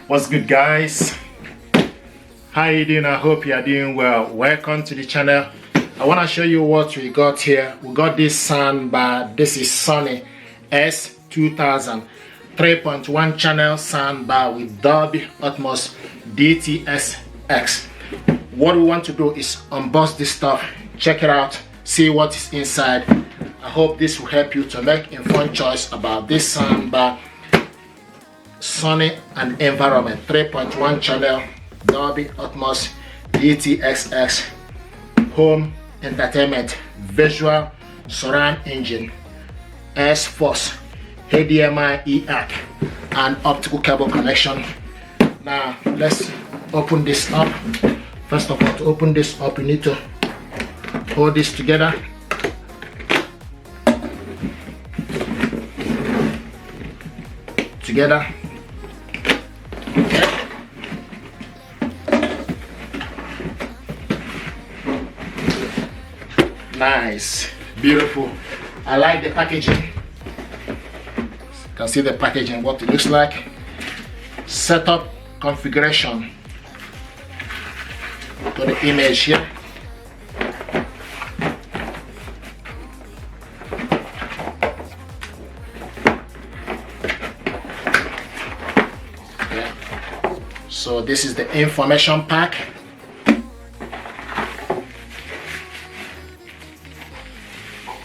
What's good, guys? How you doing? I hope you are doing well. Welcome to the channel. I want to show you what we got here. We got this soundbar. This is Sony S2000 3.1 channel soundbar with Dolby Atmos DTS X. What we want to do is unbox this stuff, check it out, see what is inside. I hope this will help you to make informed choice about this soundbar. Sony and environment 3.1 channel Dolby Atmos DTSX home entertainment visual surround engine S-Force HDMI ARC and optical cable connection. Now let's open this up. First of all, to open this up you need to hold this together. Nice, beautiful. I like the packaging. You can see the packaging, what it looks like. Setup configuration. To the image here. Okay. So this is the information pack.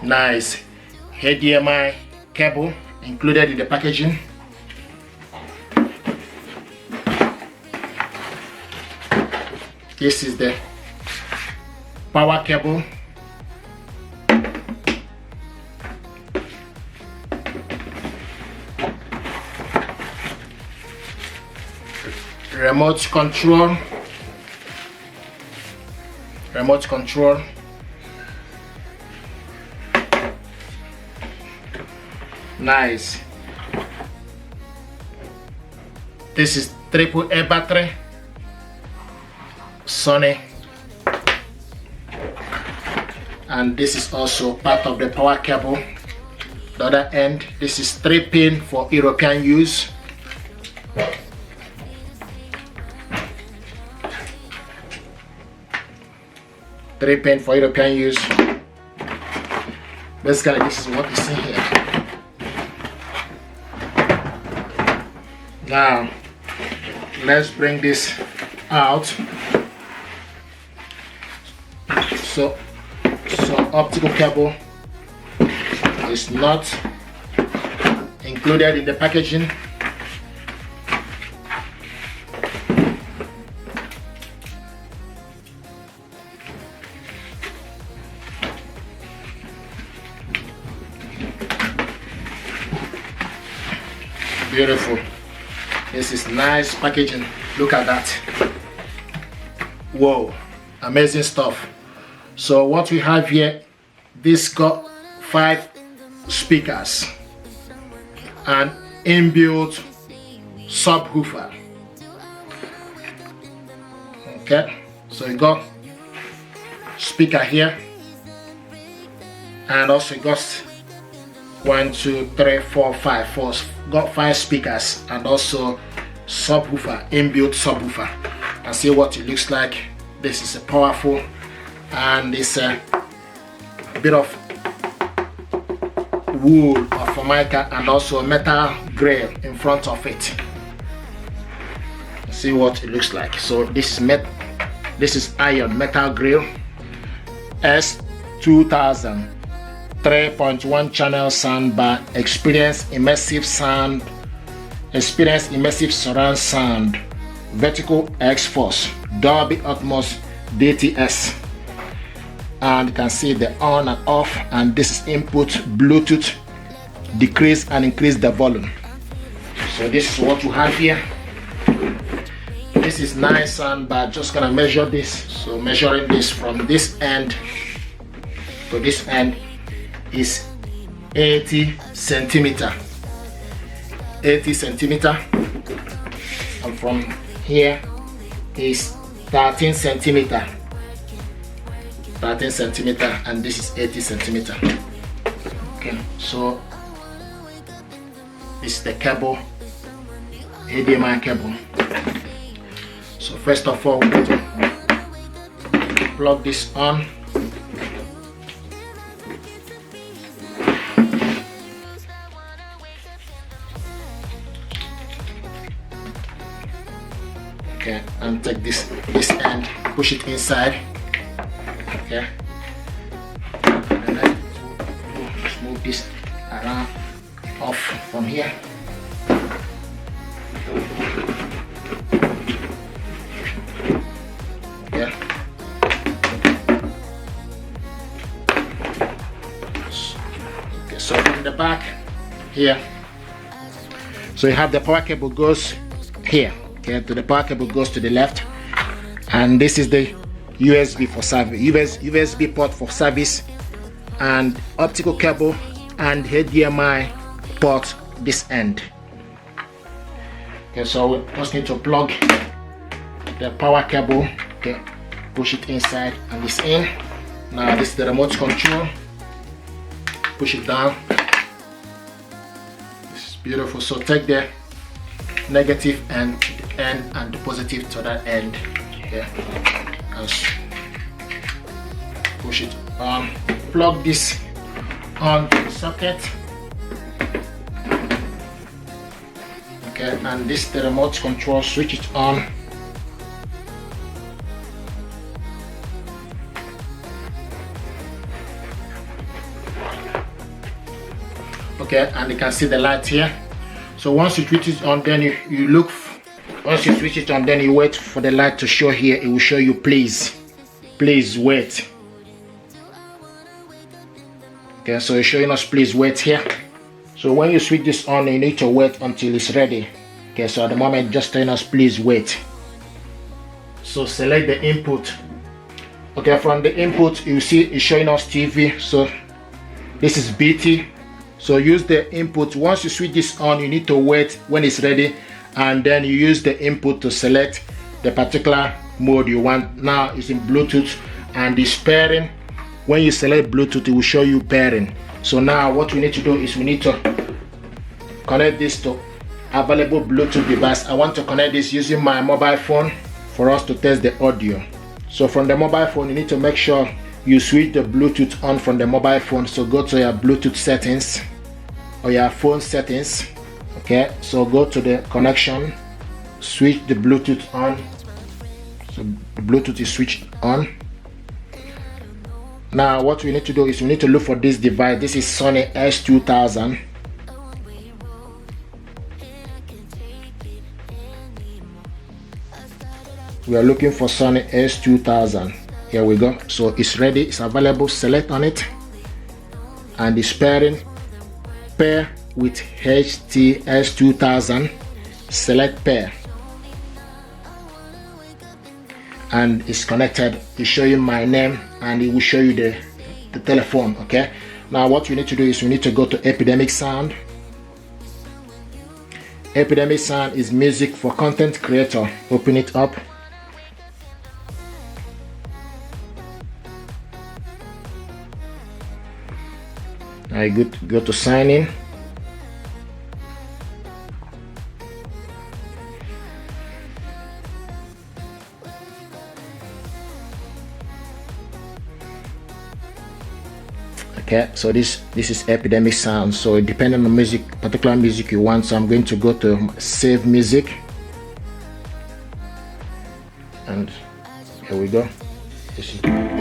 Nice HDMI cable included in the packaging. This is the power cable. Remote control. Nice. This is AAA battery. Sony. And this is also part of the power cable. The other end, this is 3-pin for European use. Basically, this is what is in here. Now, let's bring this out. So optical cable is not included in the packaging. Beautiful. This is nice packaging. Look at that. Whoa, amazing stuff. So what we have here, this got 5 speakers and inbuilt subwoofer. Okay, so you got speaker here, and also you got 1, 2, 3, 4, 5. Got 5 speakers and also subwoofer, inbuilt subwoofer. And see what it looks like. This is a powerful, and it's a bit of wood or formica and also a metal grill in front of it. See what it looks like. So this is iron metal grill. S2000 3.1 channel soundbar. Experience immersive surround sound. Vertical X-Force Dolby Atmos DTS. And you can see the on and off, and this is input Bluetooth. Decrease and increase the volume. So this is what you have here. This is nice soundbar. Just gonna measure this. So measuring this from this end to this end is 80 centimeter, and from here is 13 centimeter, and this is 80 centimeter. Okay, so this is the cable, HDMI cable. So first of all, we need to plug this on. Okay, and take this end, push it inside. Okay, and then just move this around off from here. Okay. Okay, so from the back here, so you have the power cable goes here. Okay, to the power cable goes to the left, and this is the USB for service, USB port for service, and optical cable and HDMI port this end. Okay, so we just need to plug the power cable. Okay, push it inside and it's in. Now this is the remote control. Push it down. This is beautiful. So take the negative end and the positive to that end. Okay, and push it on. Plug this on the socket. Okay, and this is the remote control. Switch it on. Okay, and you can see the light here. So once you switch it on, then you look. Once you switch it on, then you wait for the light to show here. It will show you please wait. Okay, so it's showing us please wait here. So when you switch this on, you need to wait until it's ready. Okay, so at the moment just telling us please wait. So select the input. Okay, from the input you see it's showing us TV. So this is BT. So use the input. Once you switch this on, you need to wait when it's ready, and then you use the input to select the particular mode you want. Now it's in Bluetooth and it's pairing. When you select Bluetooth, it will show you pairing. So now what we need to do is we need to connect this to available Bluetooth device. I want to connect this using my mobile phone for us to test the audio. So from the mobile phone, you need to make sure you switch the Bluetooth on from the mobile phone. So go to your Bluetooth settings or your phone settings. Okay, so go to the connection, switch the Bluetooth on. So the Bluetooth is switched on. Now what we need to do is we need to look for this device. This is Sony HT-S2000. We are looking for Sony HT-S2000. Here we go. So it's ready, it's available. Select on it, and it's pairing. Pair with HT-S2000. Select pair, and it's connected. It's showing my name, and it will show you the telephone. Okay, now what we need to do is we need to go to Epidemic Sound. Epidemic Sound is music for content creator. Open it up. I go to sign in. Okay, so this is Epidemic Sound. So depending on music, particular music you want, so I'm going to go to save music, and here we go. This is beautiful.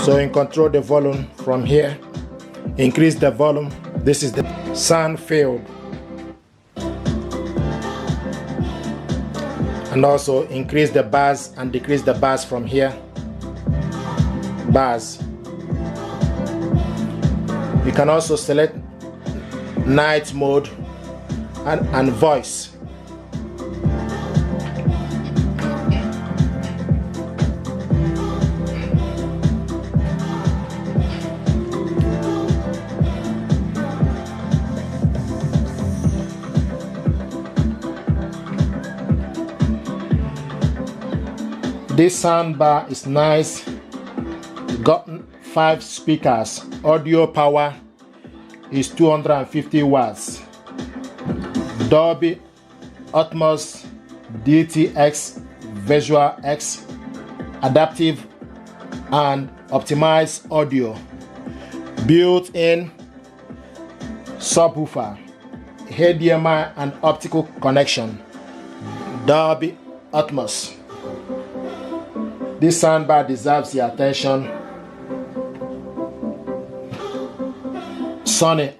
So you can control the volume from here. Increase the volume. This is the sound field. And also increase the bass and decrease the bass from here. Bass. You can also select night mode and voice. This soundbar is nice. Got 5 speakers. Audio power is 250 watts. Dolby Atmos, DTS, Visual X, adaptive and optimized audio. Built-in subwoofer, HDMI and optical connection. Dolby Atmos. This soundbar deserves your attention. Sony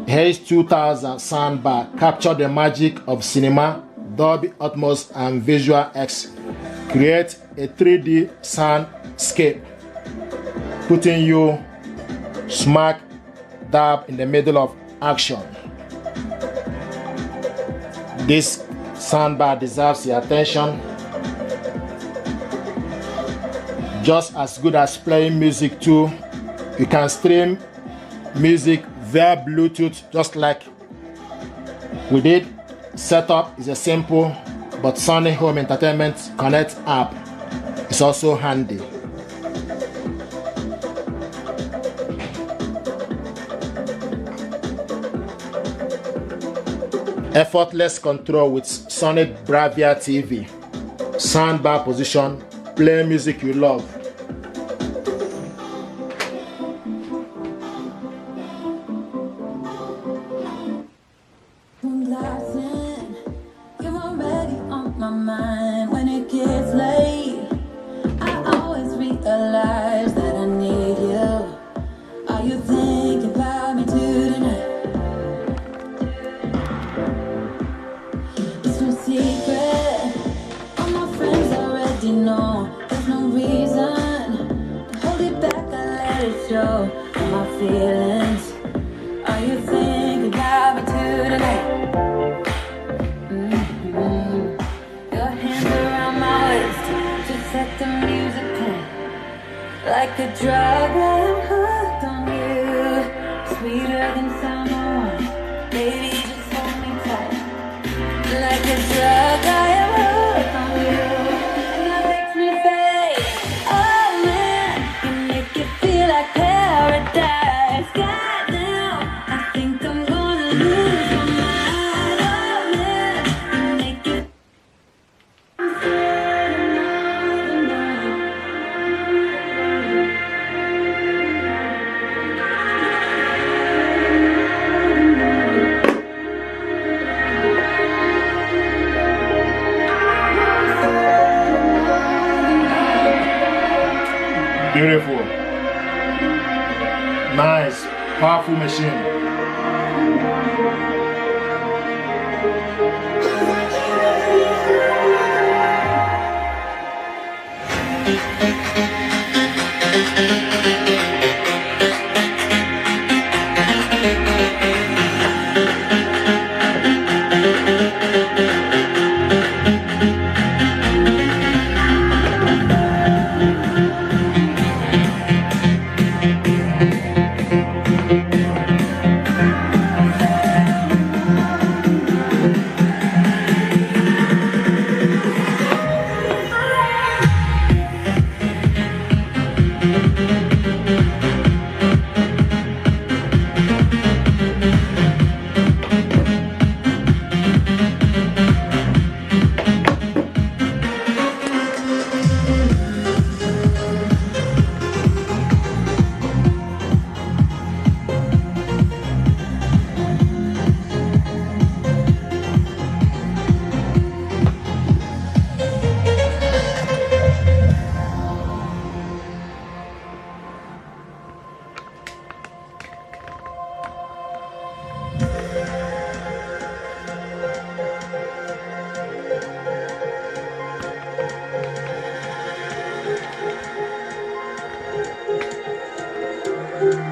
HT-S2000 soundbar capture the magic of cinema, Dolby Atmos and Visual X. Create a 3D soundscape, putting you smack dab in the middle of action. This soundbar deserves your attention. Just as good as playing music too. You can stream music via Bluetooth just like we did. Setup is a simple, but Sony Home Entertainment Connect app is also handy. Effortless control with Sony Bravia TV. Soundbar position. Play music you love. You're already on my mind when it gets late. I always realize that I need you. Are you thinking about me tonight? It's no secret. All my friends already know. There's no reason to hold it back. I let it show my feelings. Are you thinking about me tonight? Your hands around my waist, just set the music play. Like a drug, I'm hooked on you. Sweeter than summer, baby, just hold me tight. Like a drug, I am hooked on you. And that makes me say, oh man, you make it feel like paradise. Goddamn, I think I'm gonna lose my mind. Oh man, you make it Beautiful. Nice, powerful machine.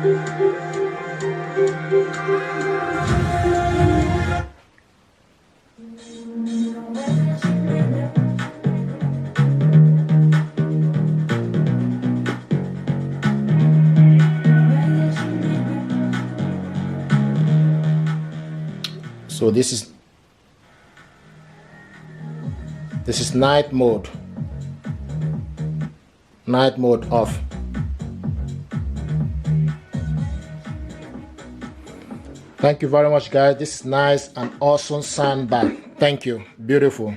So this is night mode off. Thank you very much, guys. This is nice and awesome soundbar. Thank you. Beautiful.